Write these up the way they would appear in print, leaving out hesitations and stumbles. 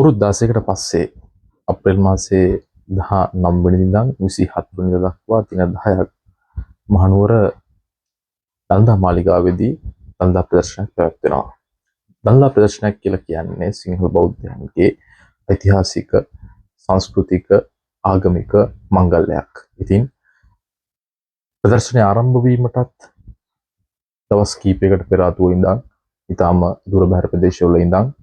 අවුරුදු 16කට පස්සේ අප්‍රේල් මාසයේ 19 වෙනිදා ඉඳන් 27 වෙනිදා දක්වා දින 10ක් මහනුවර දළදා මාලිගාවේදී දළදා ප්‍රදර්ශනයක් පැවැත්වෙනවා. දළදා ප්‍රදර්ශනයක් කියලා කියන්නේ සිංහල බෞද්ධයන්ගේ ඓතිහාසික, සංස්කෘතික, ආගමික මංගල්‍යයක්. ඉතින් ප්‍රදර්ශනය ආරම්භ වීමටත් දවස් කිහිපයකට පෙර ආතුව ඉඳන් ඊටාම දුර බැහැර ප්‍රදේශවල ඉඳන්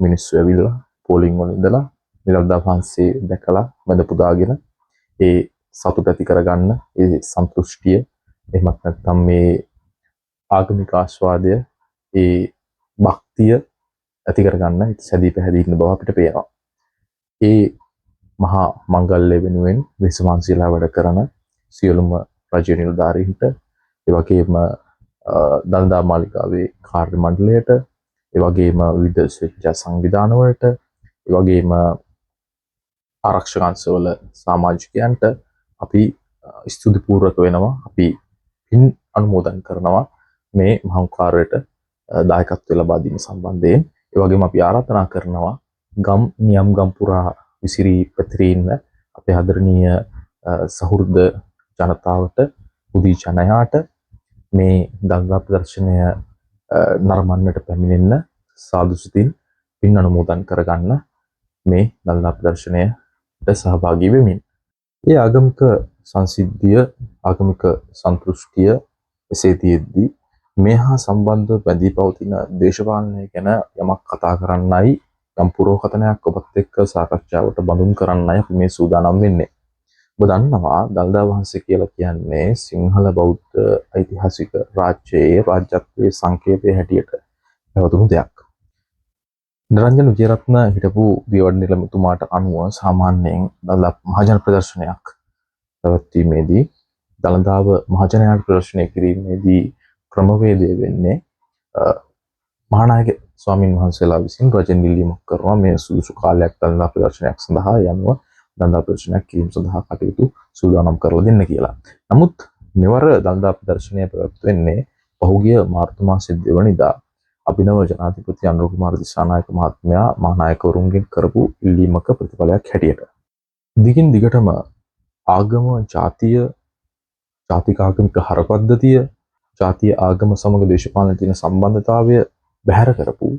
මිනිස්සු ඇවිල්ලා පෝලිං වල ඉඳලා නිරල්දා වහන්සේ දැකලා වැඳ පුදාගෙන ඒ සතුට ඇති කරගන්න ඒ සන්තුෂ්ටිය එහෙමත් නැත්නම් මේ ආගමික ආස්වාදය ඒ භක්තිය ඇති කරගන්න සැදී පැහැදී ඉන්න බව අපිට පේනවා. ඒ මහා මංගල්‍ය වෙනුවෙන් විශ්වවංශීලා වැඩ කරන සියලුම රජ නිලධාරීන්ට ඒ වගේම දළදා මාලිගාවේ කාර්ය මණ්ඩලයට ඒ වගේම විවිධ ස්වේච්ඡා සංවිධාන වලට ඒ වගේම ආරක්ෂක අංශවල සමාජිකයන්ට අපි ස්තුති පූර්වක වෙනවා. අපි පින් අනුමෝදන් කරනවා මේ මහාකාරයට දායකත්වය ලබා දීම සම්බන්ධයෙන්. ඒ වගේම අපි ආරාධනා කරනවා ගම් නියම් ගම් පුරා විසිරී පැතිරී ඉන්න අපේ ආදරණීය සහෘද ජනතාවට උදී ජනයාට මේ දළදා ප්‍රදර්ශනය නරඹන්නට පැමිණෙන්න සාදු සිතින් පින් අනුමෝදන් කරගන්න මේ දළදා ප්‍රදර්ශනයට සහභාගී වෙමින්. ඒ ආගමික සංසිද්ධිය ආගමික සන්තුෂ්ටිය එසේ තියෙද්දී මේ හා සම්බන්ධව බැඳී පවතින දේශපාලනය ගැන යමක් කතා කරන්නයි යම් පුරෝකථනයක් ඔබත් එක්ක සාකච්ඡාවට බඳුන් කරන්නයි අපි මේ සූදානම් වෙන්නේ. ඔබ දන්නවා දළදා වහන්සේ කියලා කියන්නේ සිංහල බෞද්ධ ඓතිහාසික රාජ්‍යයේ රාජ්‍යත්වයේ සංකේතය හැටියට පැවතුණු දෙයක්. නිරංජන විජේරත්න හිටපු දියවඩන නිලමේතුමාට අනුව සාමාන්‍යයෙන් දළදා මහජන ප්‍රදර්ශනයක් පැවැත්වීමේදී දළදාව මහජනයාට ප්‍රදර්ශනය කිරීමේදී ක්‍රමවේදය වෙන්නේ මහානායක ස්වාමින් වහන්සේලා විසින් රජෙන් ඉල්ලීමක් කරනවා මේ සුදුසු කාලයක් දළදා ප්‍රදර්ශනයක් සඳහා යනුව දළදා ප්‍රදර්ශනයක් කිරීම සඳහා කටයුතු සූදානම් කරලා දෙන්න කියලා. නමුත් මෙවර දළදා ප්‍රදර්ශනය පැවැත්වෙන්නේ පහුගිය මාර්තු මාසයේ 2 වෙනිදා අභිනව ජනාධිපති අනුර කුමාර දිසානායක මහත්මයා මහානායකවරුන්ගෙන් කරපු ඉල්ලීමක ප්‍රතිඵලයක් හැටියට. දිගින් දිගටම ආගම, ජාතිය, ජාතික ආගමික හරපද්ධතිය, ජාතිය ආගම සමග දේශපාලන තියෙන සම්බන්ධතාවය බැහැර කරපු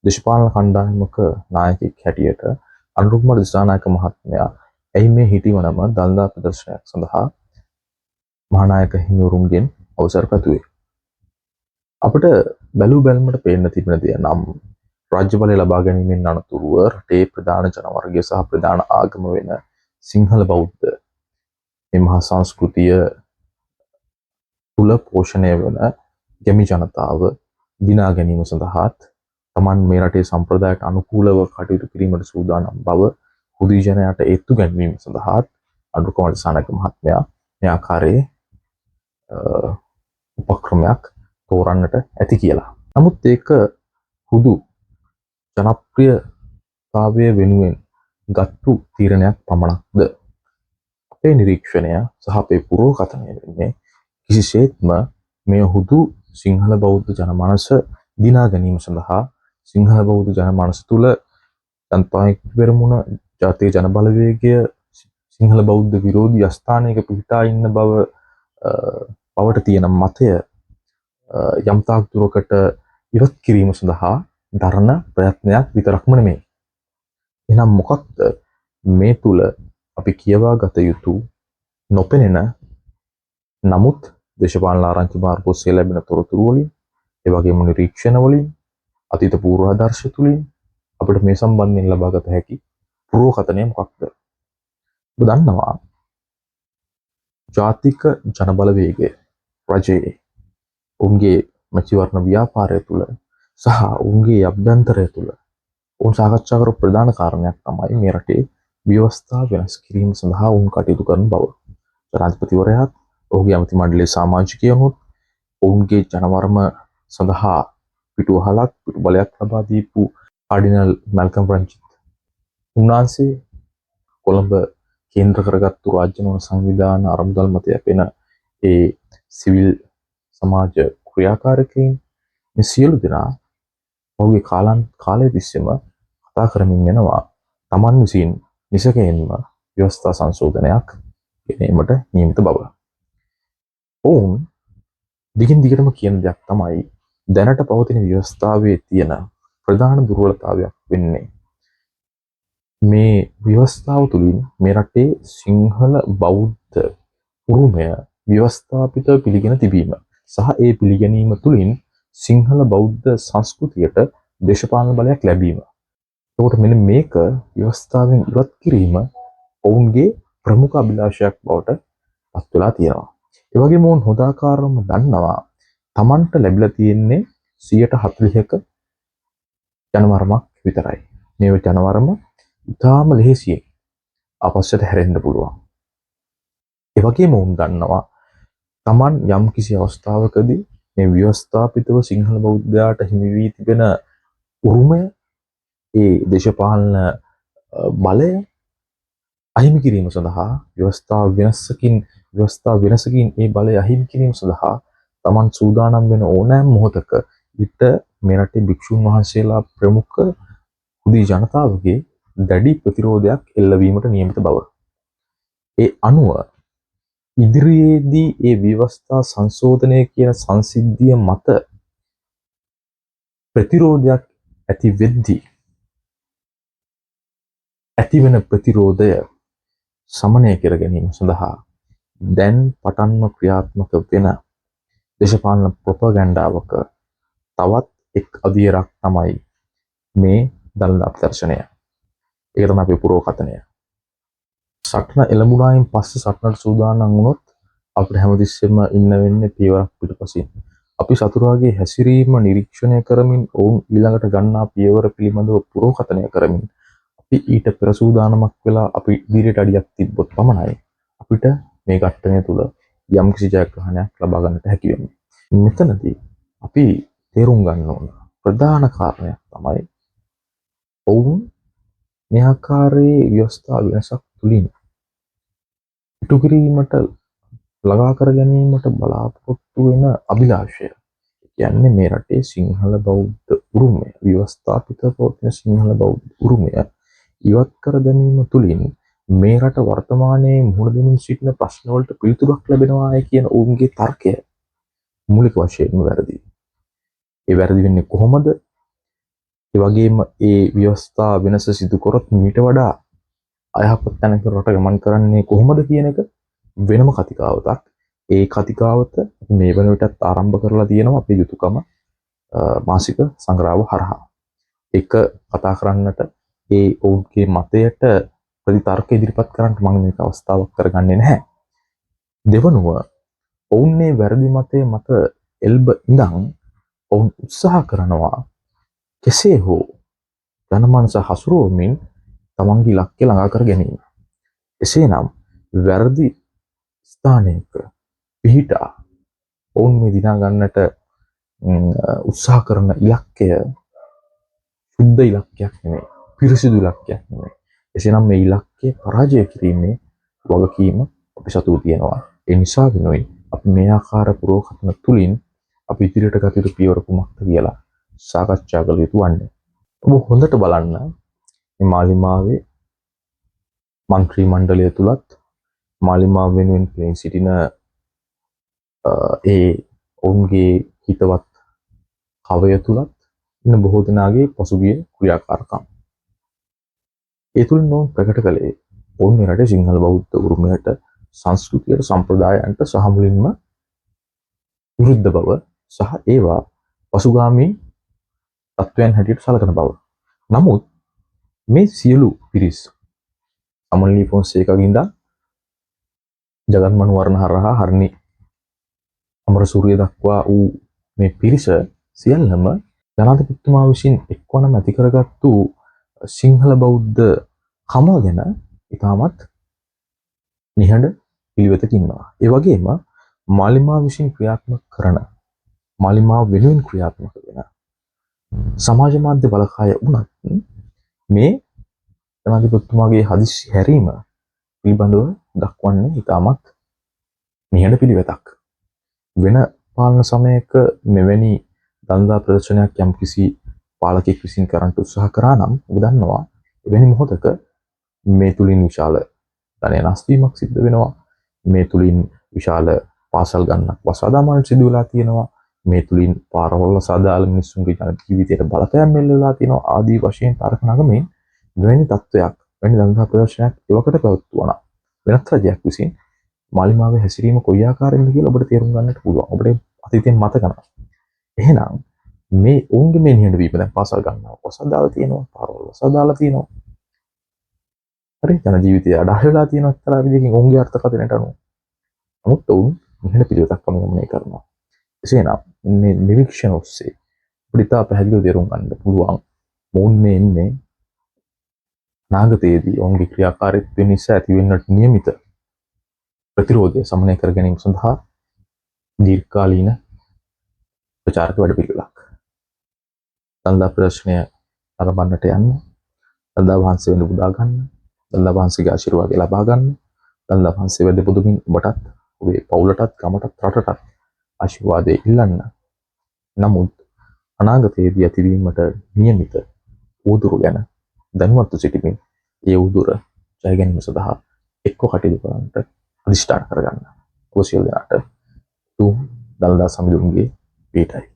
දේශපාලන කණ්ඩායමක නායකයෙක් හැටියට අනුර කුමාර දිසානායක මහත්මයා එයි මේ හිටිවනම දළදා ප්‍රදර්ශනයක් සඳහා මහානායක හිමිවරුන්ගෙන් අවසර පැතුවේ. අපිට බැලු බැලමට පේන්න තිබෙන දේ නම් රාජ්‍ය බලය ලබා ගැනීමෙන් අනතුරුව රටේ ප්‍රධාන ජනවර්ගය සහ ප්‍රධාන ආගම වෙන සිංහල බෞද්ධ මේ මහා සංස්කෘතිය තුල පෝෂණය වන ගැමි ජනතාව දිනා ගැනීම සඳහාත් තමන් මේ රටේ සම්ප්‍රදායට අනුකූලව කටයුතු කිරීමට සූදානම් බව හුදී ජනයාට ඒත්තු ගැන්වීම සඳහාත් අනුර කුමාර දිසානායක මහත්මයා මේ ආකාරයේ උපක්‍රමයක් තෝරන්නට ඇති කියලා. නමුත් ඒක හුදු ජනප්‍රියතාවය වෙනුවෙන් ගත්තු තීරණයක් පමණක්ද? අපේ නිරීක්ෂණය සහ අපේ පුරෝකථනය වෙන්නේ කිසිසේත්ම මේ හුදු සිංහල බෞද්ධ ජනමානස දිනා ගැනීම සඳහා සිංහල බෞද්ධ ජනමානස තුල ජනතායක පෙරමුණ ජාතික ජන බලවේගය සිංහල බෞද්ධ විරෝධී අස්ථානයක පිහිටා ඉන්න බවට තියෙන මතය යම්තාක් දුරකට ඉවත් කිරීම සඳහා දරන ප්‍රයත්නයක් විතරක්ම නෙමෙයි. එහෙනම් මොකක්ද මේ තුල අපි කියවා ගත යුතු නොපෙනෙන නමුත් දේශපාලන ආරංචි මාර්ග ඔස්සේ ලැබෙන තොරතුරු වලින් ඒ වගේම නිරීක්ෂණ වලින් අතීත පූර්වාදර්ශ තුලින් අපිට මේ සම්බන්ධයෙන් ලබාගත හැකි පුරෝකථනය මොකක්ද? ඔබ දන්නවා ජාතික ජන බලවේගය රජයේ උන්ගේ මැතිවරණ ව්‍යාපාරය තුල සහ උන්ගේ අභ්‍යන්තරය තුල උන් සාකච්ඡා කරපු ප්‍රධාන කාරණයක් තමයි මේ රටේ ව්‍යවස්ථා වෙනස් කිරීම සඳහා උන් කටයුතු කරන බව. ජනාධිපතිවරයාත් ඔහුගේ ඇමති මණ්ඩලයේ සමාජිකයනුත් ඔවුන්ගේ ජනවර්ම සඳහා පිටුවහලක් පිටු බලයක් ලබා දීපු කාඩිනල් මැල්කම් රංජිත් උන්වහන්සේ කොළඹ කේන්ද්‍ර කරගත්තු රාජ්‍යමය සංවිධාන අරමුදල් මත යැපෙන ඒ සිවිල් සමාජ ක්‍රියාකාරකයින් මේ සියලු දෙනා ඔහුගේ කාලය තිස්සේම කතා කරමින් යනවා තමන් විසින් නිසකයෙන්ම ව්‍යවස්ථා සංශෝධනයක් ගෙනීමට නියමිත බව. ඔවුන් දිගින් දිගටම කියන දෙයක් තමයි දැනට පවතින ව්‍යවස්ථාවේ තියෙන ප්‍රධාන දුර්වලතාවයක් වෙන්නේ මේ ව්‍යවස්ථාව තුළින් මේ රටේ සිංහල බෞද්ධ උරුමය ව්‍යවස්ථාපිත පිළිගෙන තිබීම සහ ඒ පිළිගැනීම තුළින් සිංහල බෞද්ධ සංස්කෘතියට දේශපාලන බලයක් ලැබීම. එතකොට මෙන්න මේක ව්‍යවස්ථාවෙන් ඉවත් කිරීම ඔවුන්ගේ ප්‍රමුඛ අභිලාෂයක් බවට පත් වෙලා තියෙනවා. ඒ වගේම ඔවුන් හොදාකාරවම දන්නවා Tamanට ලැබිලා තියෙන්නේ 140ක ජනවරමක් විතරයි. මේ ජනවරම ඉතාම ලෙහෙසියෙන් අපස්සට හැරෙන්න පුළුවන්. ඒ වගේම ඔවුන් දන්නවා Taman යම් කිසි අවස්ථාවකදී මේ ව්‍යවස්ථාපිතව සිංහල බෞද්ධයාට හිමි වී තිබෙන උරුමය ඒ දේශපාලන බලය අහිමි කිරීම සඳහා ව්‍යවස්ථා වෙනසකින් ඒ බලය අහිමි කිරීම සඳහා Taman සූදානම් වෙන ඕනෑම මොහොතක විට මේ රටේ භික්ෂුන් වහන්සේලා ප්‍රමුඛ හුදී ජනතාවගේ දැඩි ප්‍රතිරෝධයක් එල්ලවීමට නියමිත බව. ඒ අනුව ඉදිරියේදී ඒ ව්‍යවස්ථා සංශෝධනය කියන සංසිද්ධිය මත ප්‍රතිරෝධයක් ඇති වෙද්දී ඇතිවෙන ප්‍රතිරෝධය සමනය කර ගැනීම සඳහා දැන් පටන්ම ක්‍රියාත්මක වෙන දේශපාලන ප්‍රොපගැන්ඩාවක තවත් එක් අදියරක් තමයි මේ දළදා ප්‍රදර්ශනය. ඒක තමයි අපේ පුරෝකථනය. සටන එළඹුණායින් පස්සේ සටනට සූදානම් වුණොත් අපිට හැමතිස්සෙම ඉන්න වෙන්නේ පියවරක් පිටපසින්. අපි සතුරාගේ හැසිරීම නිරීක්ෂණය කරමින් ඔවුන් ඊළඟට ගන්නා පියවර පිළිබඳව පුරෝකථනය කරමින් අපි ඊට පෙර සූදානමක් වෙලා අපි ඉදිරියට අඩියක් තිබ්බොත් පමණයි අපිට මේ ඝට්ටනය තුළ යම්කිසි ජයග්‍රහණයක් ලබා ගන්නට හැකි වෙන්නේ. මෙතනදී අපි තේරුම් ගන්න ඕන ප්‍රධාන කාරණයක් තමයි ඔවුන් මේ ආකාරයේ ව්‍යවස්ථා වෙනසක් තුලින් ඉටු කිරීමට ළඟා කර ගැනීමට බලාපොරොත්තු වෙන අභිලාෂය. කියන්නේ මේ රටේ සිංහල බෞද්ධ උරුමය ව්‍යවස්ථාපිත පවතින සිංහල බෞද්ධ උරුමය ඉවත් කර ගැනීම තුළින් මේ රට වර්තමානයේ මුහුණ දෙමින් සිටින ප්‍රශ්න වලට පිළිතුරක් ලැබෙනවා කියන ඔවුන්ගේ තර්කය මූලික වශයෙන්ම වැරදි. ඒ වැරදි වෙන්නේ කොහොමද? ඒ වගේම ඒ ව්‍යවස්ථා වෙනස සිදු කරොත් මීට වඩා අයහපත් තැනක රට ගමන් කරන්නේ කොහොමද කියන එක වෙනම කතිකාවතක්. ඒ කතිකාවත මේ වන විටත් ආරම්භ කරලා තියෙනවා අපේ යුතුයකම මාසික සංග්‍රහව හරහා. එක කතා කරන්නට ඒ ඔවුන්ගේ මතයට ප්‍රතිතර්ක ඉදිරිපත් කරන්නට මම මේක අවස්ථාවක් කරගන්නේ නැහැ. දෙවනුව ඔවුන් මේ වැරදි මතය මත එල්බ ඉඳන් ඔවුන් උත්සාහ කරනවා කෙසේ හෝ ජනමනස හසුරුවමින් තමන්ගේ ඉලක්කය ළඟා කර ගැනීම. එසේනම් වැරදි ස්ථානයක පිහිටා ඔවුන් මේ දිනා ගන්නට උත්සාහ කරන ඉලක්කය සුද්ධ ඉලක්කයක් නෙමෙයි, පිරිසිදු ඉලක්කයක් නෙමෙයි. එසේනම් මේ ඉලක්කය පරාජය කිරීමේ වගකීම අපි සතුව තියෙනවා. ඒ නිසා වෙනුයි අපි මේ ආකාර පුරෝකථන තුලින් අපි ඉදිරියට ගත යුතු පියවර කුමක්ද කියලා සාකච්ඡා කළ යුතු වන්නේ. ඔබ හොඳට බලන්න මේ මාලිමාවේ මන්ත්‍රී මණ්ඩලය තුලත් මාලිමාව වෙනුවෙන් පෙනී සිටින ඒ ඔවුන්ගේ හිතවත් කවය තුලත් ඉන්න බොහෝ දෙනාගේ පසුගිය ක්‍රියාකාරකම්. ඒ තුලින් ඔවුන් ප්‍රකට කළේ ඔවුන් මේ රටේ සිංහල බෞද්ධ උරුමයට සංස්කෘතියට සම්ප්‍රදායන්ට සහ මුලින්ම විරුද්ධ බව සහ ඒවා පසුගාමී තත්වයන් හැටියට සලකන බව. නමුත් මේ සියලු පිරිස් අමල්ලි ෆොන්සේකාගේ ඉඳන් ජගත් මනුවරණ හරහා හර්නි අමරසූරිය දක්වා වූ මේ පිරිස සියල්ලම ජනාධිපතිතුමා විසින් එක්වනම ඇති කරගත්තු සිංහල බෞද්ධ කම ගැන ඉතාමත් නිහඬ පිළිවෙතක ඉන්නවා. ඒ වගේම මාලිමාව විසින් ක්‍රියාත්මක කරන මාලිමාව වෙනුවෙන් ක්‍රියාත්මක වෙන සමාජ මාධ්‍ය බලකාය වුණත් මේ ජනාධිපතිතුමාගේ හදිසි හැරීම පිළිබඳව දක්වන්නේ ඉතාමත් නිහඬ පිළිවෙතක්. වෙන පාලන සමයක මෙවැනි දළදා ප්‍රදර්ශනයක් යම්කිසි පාලකෙක් විසින් කරන්නට උත්සාහ කරා නම් ඔබ දන්නවා එවැනි මොහොතක මේ තුලින් විශාල ධනය නැස්වීමක් සිද්ධ වෙනවා. මේ තුලින් විශාල පාසල් ගන්නක් වසාදාමල් සිදු වෙලා තියෙනවා. මේ තුලින් පාරවල් සාදාල මිනිස්සුන්ගේ ජීවිතයට බලපෑම් මෙල්ල වෙලා තියෙනවා. ආදී වශයෙන් තර්ක නගමින් මෙවැනි තත්වයක් වෙනි දන්දා ප්‍රදර්ශනයක් එවකට පැවැත්වුණා. වෙනත් රජයක් විසින් මාලිමාවේ හැසිරීම කොයි ආකාරයෙන්ද කියලා ඔබට තේරුම් ගන්නට පුළුවන්. ඔබට අතීතයෙන් මතක නැහැ. එහෙනම් මේ ඔවුන්ගේ මේ නිහඬවීම දැන් පාසල් ගන්නවා වසාදාලා තියෙනවා. පාරවල් වසාදාලා තියෙනවා. හරි ජන ජීවිතය අඩහ වෙලා තියෙනවා එක්තරා විදිහකින් ඔවුන්ගේ අර්ථකථනයට අනුව. නමුත් ඔවුන් නිහඬ පිළිවෙතක් අනුගමනය කරනවා. එසේනම් මේ නිරීක්ෂණ ඔස්සේ අපිට පැහැදිලිව තේරුම් ගන්න පුළුවන් මොවුන් මේ ඉන්නේ නාගතයේදී ඔවුන්ගේ ක්‍රියාකාරීත්වය නිසා ඇතිවෙන්නට නියමිත ප්‍රතිරෝධය සමනය කර ගැනීම සඳහා දීර්ඝකාලීන ප්‍රචාරක වැඩපිළිවෙලක්. දන්දා ප්‍රදර්ශනය ආරම්භන්නට යන්න, දන්දා වහන්සේ වෙන පුදා ගන්න, දන්දා වහන්සේගේ ආශිර්වාදය ලබා ගන්න, දන්දා වහන්සේ වැඩ පුදුමින් ඔබටත්, ඔබේ පවුලටත්, ගමටත්, රටටත් ආශිර්වාදය ඉල්ලන්න. නමුත් අනාගතයේදී ඇතිවීමට නියමිත උදුරු ගැන දැනුවත්ව සිටිමින් ඒ උදුර ජය ගැනීම සඳහා එක්ව කටයුතු කරන්නට අධිෂ්ඨාන කරගන්න. ඔබ සියලු දෙනාට තුන් දළදා සමිඳුන්ගේ පිටයි.